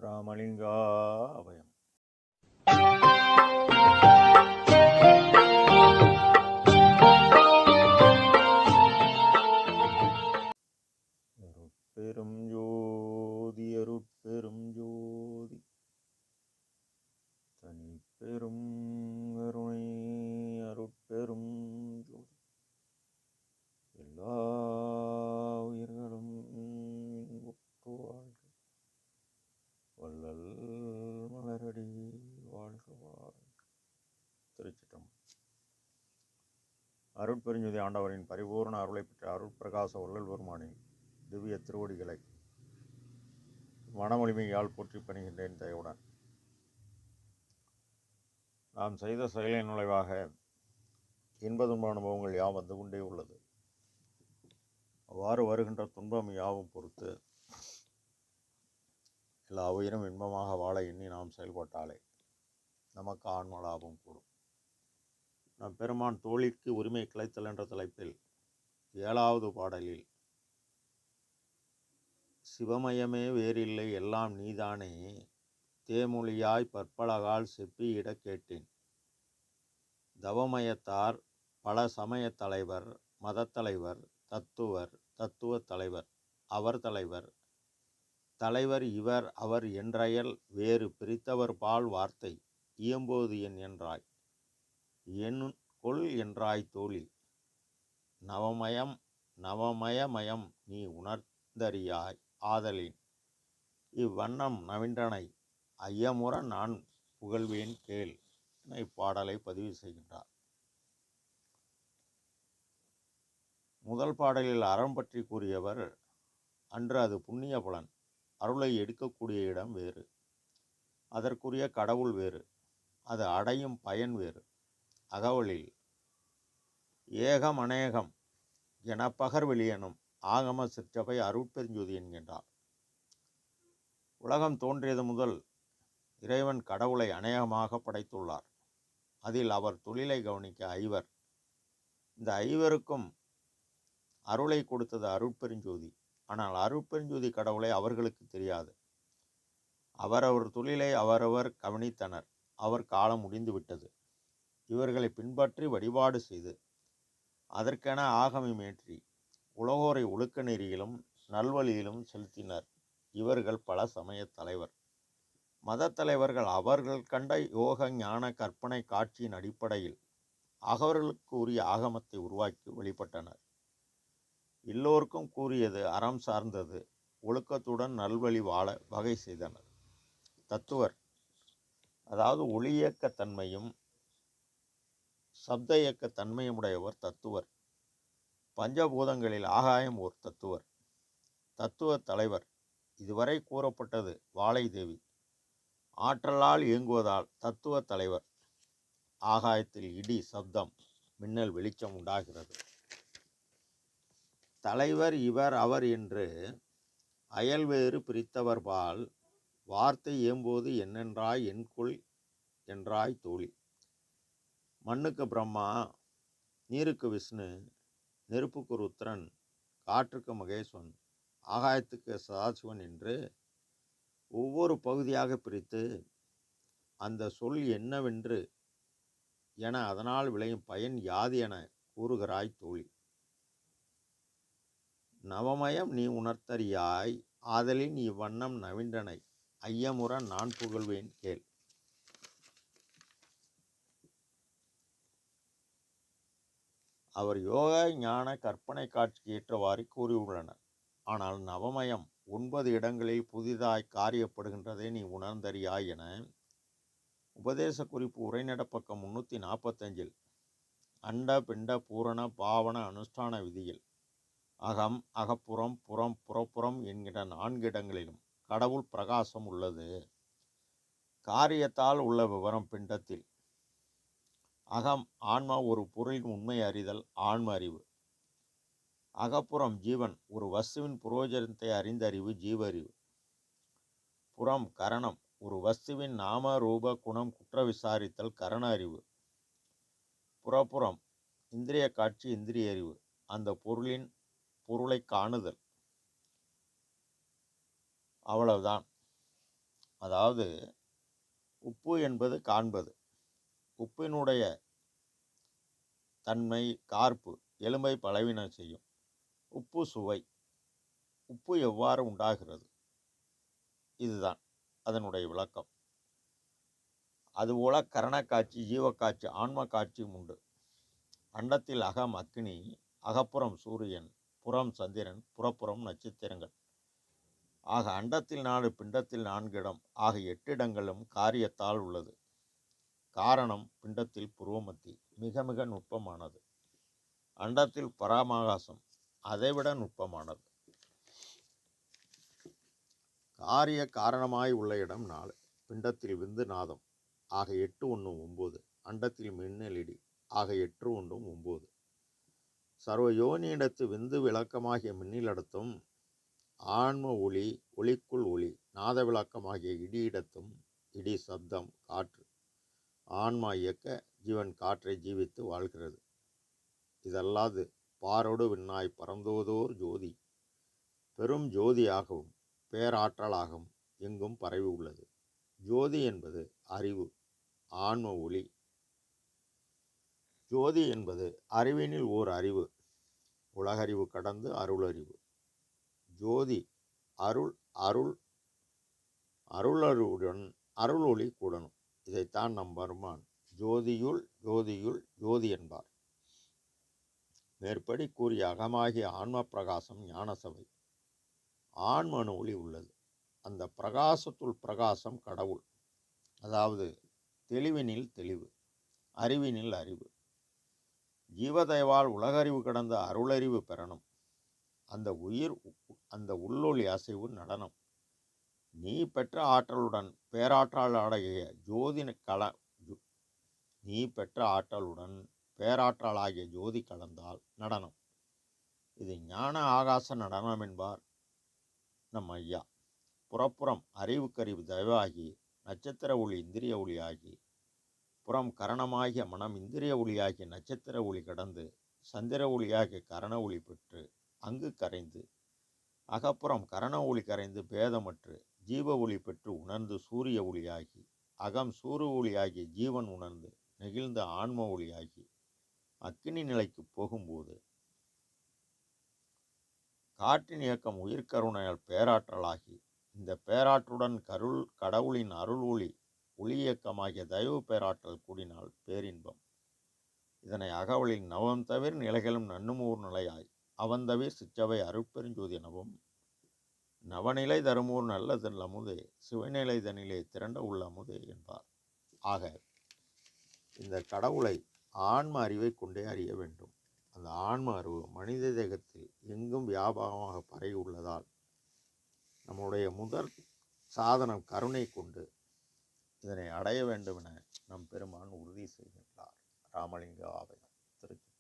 ராமலிங்கா அபயம். அருட்பெரும் ஜோதி அருட்பெரும் ஜோதி தனிப்பெரும் கருணை அருட்பெரும் ஜோதி எல்லா உயிர்களும் இன்புற்று வாழ்க வள்ளல் மலரடி வாழ்க வாழ்க. திருச்சிற்றம்பலம். அருட்பெருஞ்சுதி ஆண்டவரின் பரிபூர்ண அருளை பெற்ற அருட்பிரகாச வள்ளல் பெருமானின் திவ்ய திருவடிகளை மனமொழிமையால் போற்றி பணிகின்றேன் தயவுடன். நாம் செய்த செயலின் நுழைவாக இன்ப துன்ப அனுபவங்கள் யாவும் வந்து கொண்டே உள்ளது. அவ்வாறு வருகின்ற துன்பம் யாவும் பொறுத்து எல்லா உயிரும் இன்பமாக வாழ எண்ணி நாம் செயல்பட்டாலே நமக்கு ஆன்ம லாபம் கூடும். நம் பெருமான் தோழிக்கு உரிமை கிளைத்தல் என்ற தலைப்பில் 7வது பாடலில் சிவமயமே வேறில்லை எல்லாம் நீதானே தேமொழியாய் பற்பலகால் செப்பியிட கேட்டேன். தவமயத்தார் பல சமயத் தலைவர் மதத்தலைவர் தத்துவ தலைவர் அவர் தலைவர் இவர் அவர் என்றயல் வேறு பிரித்தவர் பால் வார்த்தை இயம்போது என் என்றாய் என் கொள் என்றாய் தோழி நவமயமயம் நீ உணர்ந்தறியாய் ஆதலின் இவ்வண்ணம் நவின்றனை ஐயமுற நான் புகழ்வேன் கேள் என இப்பாடலை பதிவு செய்கின்றார். முதல் பாடலில் அறம் பற்றி கூறியவர் அன்று அது புண்ணிய பலன், அருளை எடுக்கக்கூடிய இடம் வேறு, அதற்குரிய கடவுள் வேறு, அது அடையும் பயன் வேறு. அகவலில் ஏகம் அநேகம் என பகர்வெளியனும் ஆகம சிற்றபை அருட்பெருஞ்சோதி என்கின்றார். உலகம் தோன்றியது முதல் இறைவன் கடவுளை அநேகமாக படைத்துள்ளார். அதில் அவர் தொழிலை கவனிக்க ஐவர். இந்த ஐவருக்கும் அருளை கொடுத்தது அருட்பெருஞ்சோதி. ஆனால் அருட்பெருஞ்சோதி கடவுளை அவர்களுக்கு தெரியாது. அவரவர் தொழிலை அவரவர் கவனித்தனர். அவர் காலம் முடிந்து விட்டது. இவர்களை பின்பற்றி வழிபாடு செய்து அதற்கென ஆகமமேற்றி உலகோரை ஒழுக்க நெறியிலும் நல்வழியிலும் செலுத்தினர். இவர்கள் பல சமய தலைவர் மதத்தலைவர்கள். அவர்கள் கண்ட யோக ஞான கற்பனை காட்சியின் அடிப்படையில் அவர்களுக்கு உரிய ஆகமத்தை உருவாக்கி வெளிப்பட்டனர். எல்லோருக்கும் கூறியது அறம் சார்ந்தது. ஒழுக்கத்துடன் நல்வழி வாழ வகை செய்தனர். தத்துவர் அதாவது ஒளியக்க தன்மையும் சப்த இயக்க தன்மையும் உடையவர் தத்துவர். பஞ்சபூதங்களில் ஆகாயம் ஓர் தத்துவர். தத்துவ தலைவர் இதுவரை கூறப்பட்டது வாழை தேவி. ஆற்றலால் இயங்குவதால் தத்துவ தலைவர். ஆகாயத்தில் இடி சப்தம் மின்னல் வெளிச்சம் உண்டாகிறது. தலைவர் இவர் அவர் என்று அயல்வேறு பிரித்தவர்பால் வார்த்தை ஏம்போது என்னென்றாய் என்கொள் என்றாய் தோழி. மண்ணுக்கு பிரம்மா, நீருக்கு விஷ்ணு, நெருப்புக்கு ருத்ரன், காற்றுக்கு மகேஸ்வரன், ஆகாயத்துக்கு சதாசிவன் என்று ஒவ்வொரு பகுதியாக பிரித்து அந்த சொல் என்னவென்று என அதனால் விளையும் பயன் யாது என கூறுகிறாய் தோழி. நவமயம் நீ உணர்த்தறியாய் ஆதலின் இவ்வண்ணம் நவின்றனை ஐயமுற நான் புகழ்வேன் கேள். அவர் யோக ஞான கற்பனை காட்சிக்கு ஏற்றவாறு கூறியுள்ளனர். ஆனால் நவமயம் 9 இடங்களில் புதிதாய் காரியப்படுகின்றதை நீ உணர்ந்தறியாய் என உபதேச குறிப்பு உரைநட பக்கம் 345 அண்ட பிண்ட பூரண பாவன அனுஷ்டான விதியில் அகம் அகப்புறம் புறம் புறப்புறம் என்கிற 4 இடங்களிலும் கடவுள் பிரகாசம் உள்ளது. காரியத்தால் உள்ள விவரம் பிண்டத்தில். அகம் ஆன்மா ஒரு பொருளின் உண்மை அறிதல் ஆன்ம அறிவு. அகப்புறம் ஜீவன் ஒரு வஸ்துவின் புரோஜனத்தை அறிந்த அறிவு ஜீவ அறிவு. புறம் கரணம் ஒரு வஸ்துவின் நாம ரூப குணம் குற்ற விசாரித்தல் கரண அறிவு. புறப்புறம் இந்திரிய காட்சி இந்திரிய அறிவு, அந்த பொருளை காணுதல். அவ்வளவுதான். அதாவது உப்பு என்பது காண்பது. உப்பினுடைய தன்மை கார்ப்பு, எலும்பை பலவீனம் செய்யும். உப்பு சுவை. உப்பு எவ்வாறு உண்டாகிறது, இதுதான் அதனுடைய விளக்கம். அதுபோல கரணக்காட்சி, ஜீவக்காட்சி, ஆன்ம காட்சியும் உண்டு. அண்டத்தில் அகம் அக்னி, அகப்புறம் சூரியன், புறம் சந்திரன், புறப்புறம் நட்சத்திரங்கள். ஆக அண்டத்தில் 4, பிண்டத்தில் 4 இடம் ஆக 8 இடங்களும் காரியத்தால் உள்ளது. காரணம் பிண்டத்தில் புருவமத்தி, மிக மிக நுட்பமானது. அண்டத்தில் பராமாகாசம், அதைவிட நுட்பமானது. காரிய காரணமாய் உள்ள இடம் 4. பிண்டத்தில் விந்து நாதம் ஆக 8 1 9. அண்டத்தில் மின்னலிடி ஆக 8 1 9. சர்வ யோனியிடத்து விந்து விளக்கமாகிய மின்னிலடத்தும் ஆன்ம ஒளி, ஒளிக்குள் ஒளி, நாத விளக்கமாகிய இடியிடத்தும் இடி சப்தம் காற்று. ஆன்மா இயக்க ஜீவன் காற்றை ஜீவித்து வாழ்கிறது. இதல்லாது பாரோடு விண்ணாய் பரந்தோதோர் ஜோதி, பெரும் ஜோதியாகவும் பேராற்றலாகவும் எங்கும் பரவி உள்ளது. ஜோதி என்பது அறிவு, ஆன்ம ஒளி. ஜோதி என்பது அறிவினில் ஓர் அறிவு, உலகறிவு கடந்து அருளறிவு. ஜோதி அருள், அருள் அருளருடன் அருள் ஒளி கூடணும். இதைத்தான் நம் பெருமான் ஜோதியுள் ஜோதியுள் ஜோதி என்பார். மேற்படி கூறிய அகமாகிய ஆன்ம பிரகாசம் ஞானசபை. ஆன்மனு ஒளி உள்ளது. அந்த பிரகாசத்துள் பிரகாசம் கடவுள். அதாவது தெளிவினில் தெளிவு, அறிவினில் அறிவு. ஜீவதயவால் உலகறிவு கடந்த அருளறிவு பெறணும். அந்த உள்ளொளி அசைவு நடனம். நீ பெற்ற ஆற்றலுடன் பேராற்றலாகிய ஜோதி கலந்தால் நடனம். இது ஞான ஆகாச நடனம் என்பார் நம் ஐயா. புறப்புறம் அறிவுக்கறிவு தயவாகி, நட்சத்திர ஒளி இந்திரிய ஒளியாகி, புறம் கரணமாகிய மனம் இந்திரிய ஒளியாகிய நட்சத்திர ஒளி கடந்து சந்திர ஒளியாகிய கரண ஒளி பெற்று அங்கு கரைந்து, அகப்புறம் கரண ஒளி கரைந்து பேதமற்று ஜீவ ஒளி பெற்று உணர்ந்து சூரிய ஒளியாகி, அகம் சூரிய ஒளியாகி ஜீவன் உணர்ந்து நெகிழ்ந்த ஆன்ம ஒளியாகி அக்கினி நிலைக்கு போகும்போது காற்றின் இயக்கம் உயிர்கருணையால் பேராற்றலாகி, இந்த பேராற்றுடன் கடவுளின் அருள் ஒளி இயக்கமாகிய தயவு பேராற்றல் கூடினால் பேரின்பம். இதனை அகவலில் நவம் தவிர நிலைகளும் நன்னுமூர் நிலையாய் அவந்தவிர் சிற்றவை அருட்பெருஞ்சோதி நவம் நவநிலை தருமூர் நல்லதன் அமுதே சிவநிலை தனிலே திரண்ட உள்ள அமுதே என்பார். ஆக இந்த கடவுளை ஆன்ம அறிவை கொண்டே அறிய வேண்டும். அந்த ஆன்ம அறிவு மனித தேகத்தில் எங்கும் வியாபகமாக பரவி உள்ளதால் நம்முடைய முதற் சாதனம் கருணை கொண்டு இதனை அடைய வேண்டும் என நம் பெருமான் உறுதி செய்கின்றார். ராமலிங்க ஆலயம், திருச்சி.